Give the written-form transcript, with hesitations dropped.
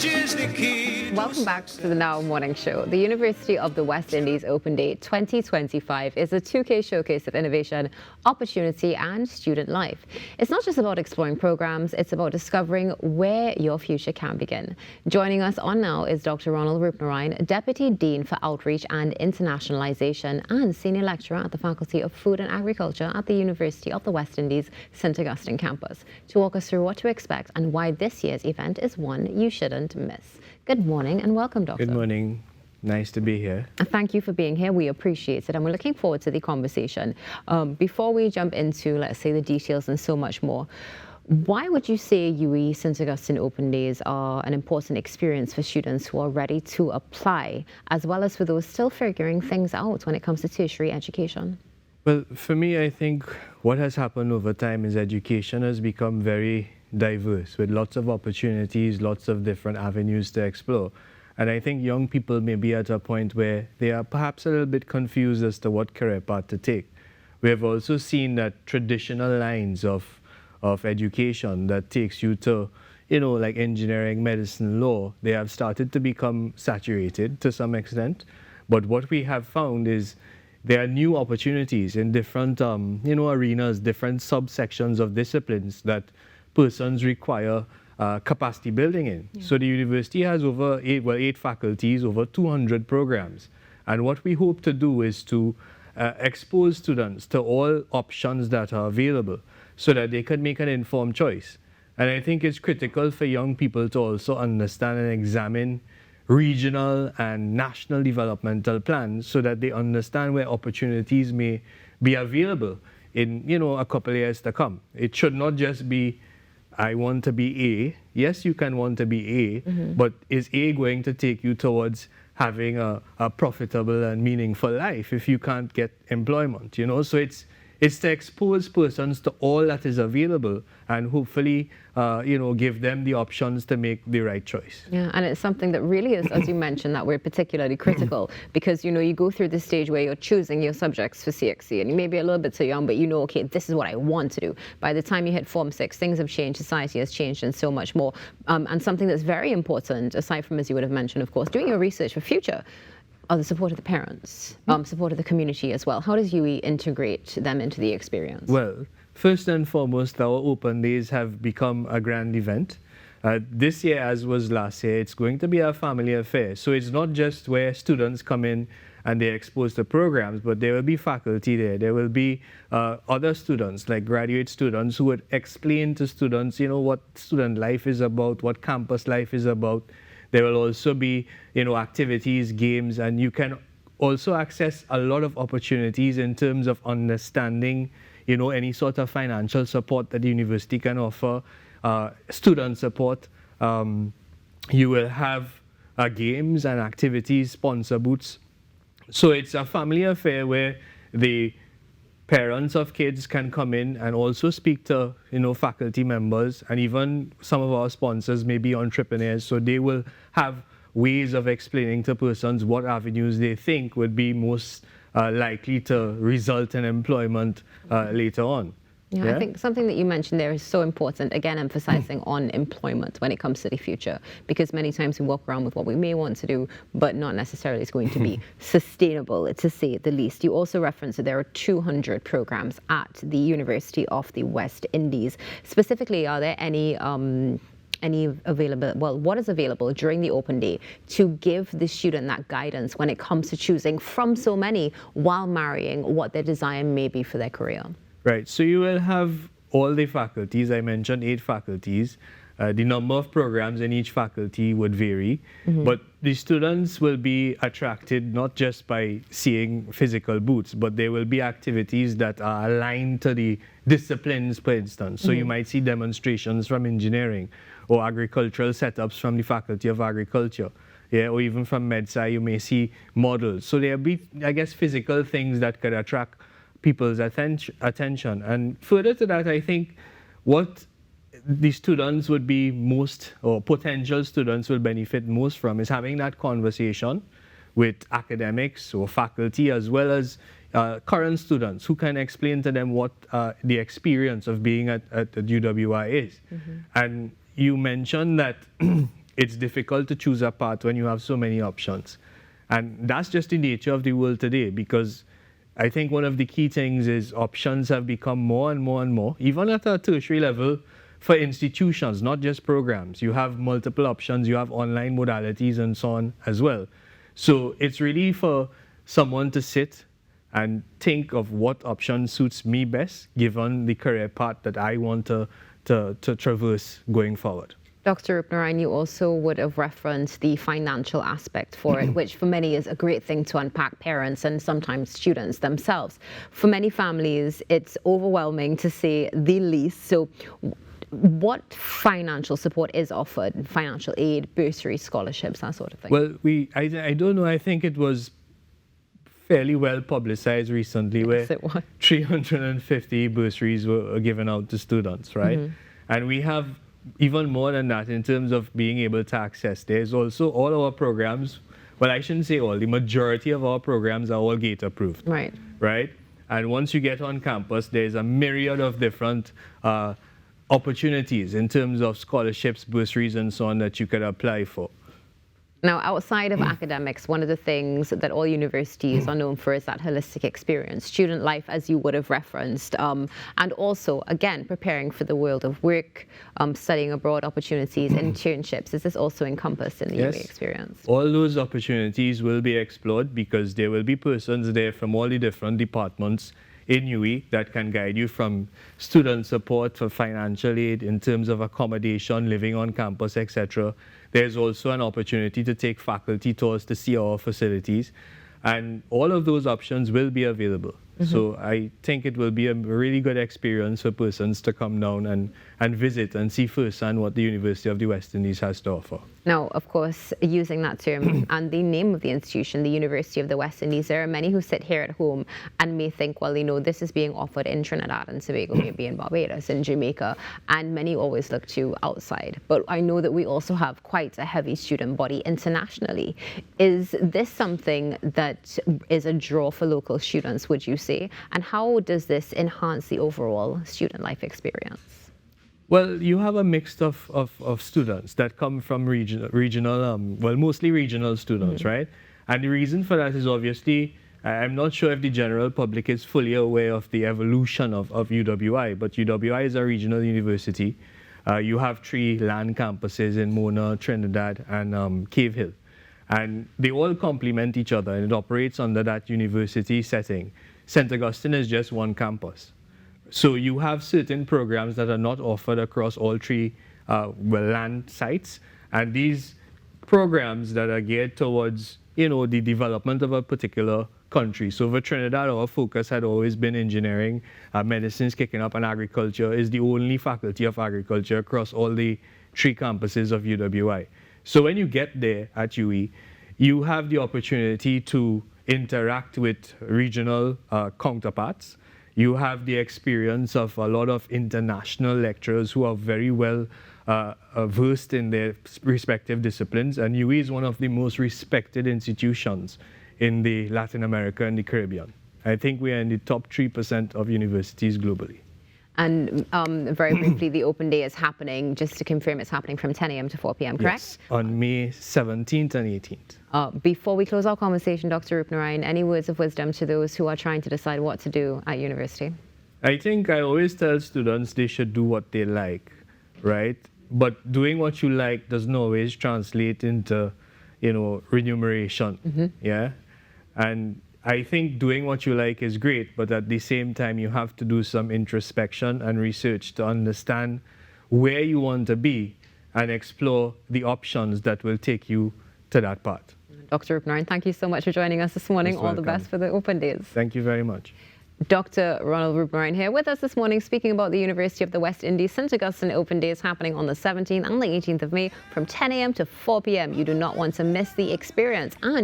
is the key. Welcome back to the Now Morning Show. The University of the West Indies Open Day 2025 is a 2K showcase of innovation, opportunity and student life. It's not just about exploring programs, it's about discovering where your future can begin. Joining us on now is Dr. Ronald Rupnarine, Deputy Dean for Outreach and Internationalization and Senior Lecturer at the Faculty of Food and Agriculture at the University of the West Indies St. Augustine campus, to walk us through what to expect and why this year's event is one you shouldn't miss. Good morning and welcome, Doctor. Good morning. Nice to be here. Thank you for being here. We appreciate it and we're looking forward to the conversation. Before we jump into, let's say, the details and so much more, why would you say UWI St. Augustine Open Days are an important experience for students who are ready to apply, as well as for those still figuring things out when it comes to tertiary education? Well, for me, I think what has happened over time is education has become very diverse with lots of opportunities, lots of different avenues to explore. And I think young people may be at a point where they are perhaps a little bit confused as to what career path to take. We have also seen that traditional lines of education that takes you to, like engineering, medicine, law, they have started to become saturated to some extent. But what we have found is there are new opportunities in different, arenas, different subsections of disciplines that persons require capacity building in. Yeah. So the university has over eight faculties, over 200 programs. And what we hope to do is to expose students to all options that are available so that they can make an informed choice. And I think it's critical for young people to also understand and examine regional and national developmental plans so that they understand where opportunities may be available in, a couple of years to come. It should not just be, I want to be A. Yes, you can want to be A, but is A going to take you towards having a profitable and meaningful life if you can't get employment, So it's to expose persons to all that is available and hopefully, give them the options to make the right choice. Yeah, and it's something that really is, as you mentioned, that we're particularly critical because, you go through this stage where you're choosing your subjects for CXC and you may be a little bit too young, but okay, this is what I want to do. By the time you hit Form 6, things have changed, society has changed and so much more. And something that's very important, aside from, as you would have mentioned, of course, doing your research for future, are the support of the parents, support of the community as well. How does UWI integrate them into the experience? Well, first and foremost, our open days have become a grand event. This year, as was last year, it's going to be a family affair. So it's not just where students come in and they're exposed to programs, but there will be faculty there. There will be other students, like graduate students, who would explain to students, what student life is about, what campus life is about. There will also be, activities, games, and you can also access a lot of opportunities in terms of understanding, any sort of financial support that the university can offer, student support. You will have games and activities, sponsor booths. So it's a family affair where the parents of kids can come in and also speak to, faculty members, and even some of our sponsors may be entrepreneurs, so they will have ways of explaining to persons what avenues they think would be most likely to result in employment later on. Yeah, I think something that you mentioned there is so important, again, emphasizing on employment when it comes to the future, because many times we walk around with what we may want to do, but not necessarily is going to be sustainable, to say the least. You also referenced that there are 200 programs at the University of the West Indies. Specifically, are there any available, what is available during the open day to give the student that guidance when it comes to choosing from so many while marrying what their desire may be for their career? Right, so you will have all the faculties. I mentioned 8 faculties. The number of programs in each faculty would vary, but the students will be attracted not just by seeing physical booths, but there will be activities that are aligned to the disciplines, for instance. So you might see demonstrations from engineering or agricultural setups from the Faculty of Agriculture. Yeah, or even from MedSci, you may see models. So there'll be, I guess, physical things that could attract people's attention. And further to that, I think what the students would be most, or potential students will benefit most from, is having that conversation with academics or faculty, as well as current students who can explain to them what the experience of being at UWI is. And you mentioned that it's difficult to choose a path when you have so many options. And that's just the nature of the world today, because I think one of the key things is options have become more and more and more, even at a tertiary level for institutions, not just programs. You have multiple options, you have online modalities and so on as well. So it's really for someone to sit and think of what option suits me best, given the career path that I want to traverse going forward. Dr. Rupnarayan, you also would have referenced the financial aspect for it, which for many is a great thing to unpack, parents and sometimes students themselves. For many families, it's overwhelming to say the least. So what financial support is offered? Financial aid, bursary, scholarships, that sort of thing? Well, I don't know. I think it was fairly well publicized recently, yes, where 350 bursaries were given out to students, right? Mm-hmm. And we have even more than that in terms of being able to access. There's also all our programs, well, I shouldn't say all, the majority of our programs are all gate approved. Right. Right? And once you get on campus, there's a myriad of different opportunities in terms of scholarships, bursaries, and so on that you could apply for. Now, outside of academics, one of the things that all universities are known for is that holistic experience, student life, as you would have referenced, and also, again, preparing for the world of work, studying abroad opportunities, internships. Is this also encompassed in the UWI experience? All those opportunities will be explored, because there will be persons there from all the different departments in UWI that can guide you, from student support for financial aid in terms of accommodation, living on campus, etc. There's also an opportunity to take faculty tours to see our facilities, and all of those options will be available. Mm-hmm. So I think it will be a really good experience for persons to come down and visit and see firsthand what the University of the West Indies has to offer. Now, of course, using that term and the name of the institution, the University of the West Indies, there are many who sit here at home and may think, well, you know, this is being offered in Trinidad and Tobago, maybe in Barbados, in Jamaica, and many always look to outside. But I know that we also have quite a heavy student body internationally. Is this something that is a draw for local students, would you say? And how does this enhance the overall student life experience? Well, you have a mix of students that come from regional, well, mostly regional students, mm-hmm. right? And the reason for that is obviously, I'm not sure if the general public is fully aware of the evolution of UWI, but UWI is a regional university. You have 3 land campuses in Mona, Trinidad, and Cave Hill. And they all complement each other, and it operates under that university setting. St. Augustine is just one campus. So you have certain programs that are not offered across all 3 land sites, and these programs that are geared towards, you know, the development of a particular country. So for Trinidad, our focus had always been engineering, medicine's kicking up, and agriculture is the only faculty of agriculture across all the 3 campuses of UWI. So when you get there at UWI, you have the opportunity to interact with regional counterparts. You have the experience of a lot of international lecturers who are very well versed in their respective disciplines, and UWI is one of the most respected institutions in the Latin America and the Caribbean. I think we are in the top 3% of universities globally. And very briefly, the Open Day is happening, just to confirm, it's happening from 10 a.m. to 4 p.m., correct? Yes, on May 17th and 18th. Before we close our conversation, Dr. Rupnarayan, any words of wisdom to those who are trying to decide what to do at university? I think I always tell students they should do what they like, right? But doing what you like doesn't always translate into, you know, remuneration, mm-hmm. yeah? And I think doing what you like is great, but at the same time, you have to do some introspection and research to understand where you want to be and explore the options that will take you to that path. Dr. Rupnarayan, thank you so much for joining us this morning. All the best for the Open Days. Thank you very much. Dr. Ronald Rupnarayan here with us this morning, speaking about the University of the West Indies St. Augustine Open Days happening on the 17th and the 18th of May from 10 a.m. to 4 p.m. You do not want to miss the experience. And